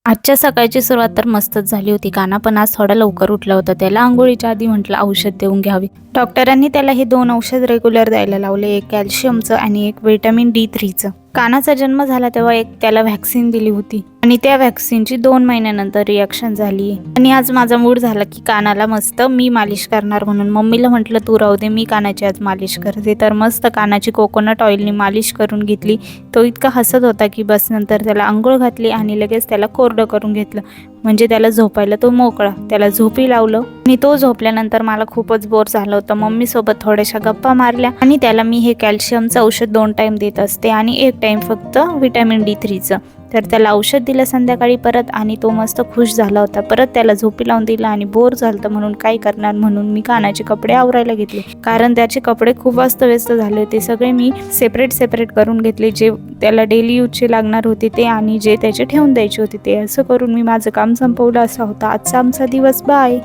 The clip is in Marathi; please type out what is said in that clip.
आजच्या सकाळची सुरुवात तर मस्तच झाली होती. काना पण आज थोडा लवकर उठला होता. त्याला अंघोळीच्या आधी म्हटलं औषध देऊन घ्यावी. डॉक्टरांनी त्याला हे 2 औषध रेग्युलर द्यायला लावले, एक कॅल्शियमचं आणि एक व्हिटॅमिन D3चं. कानाचा जन्म झाला तेव्हा एक त्याला व्हॅक्सिन दिली होती आणि त्या व्हॅक्सिनची 2 महिन्यानंतर रिॲक्शन झाली. आणि आज माझा मूड झाला की कानाला मस्त मी मालिश करणार, म्हणून मम्मीला म्हटलं तू राहू दे, मी कानाची आज मालिश करते. तर मस्त कानाची कोकोनट ऑइलनी मालिश करून घेतली. तो इतका हसत होता की बस. नंतर त्याला अंघोळ घातली आणि लगेच त्याला कोरडं करून घेतलं, म्हणजे त्याला झोपायला तो मोकळा. त्याला झोपी लावलं आणि तो झोपल्यानंतर मला खूपच बोर झालं होतं. मम्मीसोबत थोड्याशा गप्पा मारल्या आणि त्याला मी हे कॅल्शियमचं औषध 2 टाईम देत असते आणि 1 टाईम फक्त व्हिटॅमिन D3चं. तर त्याला औषध दिलं संध्याकाळी परत आणि तो मस्त खुश झाला होता. परत त्याला झोपी लावून दिलं आणि बोर झालं म्हणून काय करणार, म्हणून मी कानाचे कपडे आवरायला घेतले. कारण त्याचे कपडे खूप अस्तव्यस्त झाले होते. सगळे मी सेपरेट करून घेतले, जे त्याला डेली यूजचे लागणार होते ते आणि जे त्याचे ठेवून द्यायचे होते ते. असं करून मी माझं काम संपवलं. असा होता आजचा आमचा दिवस. बाय.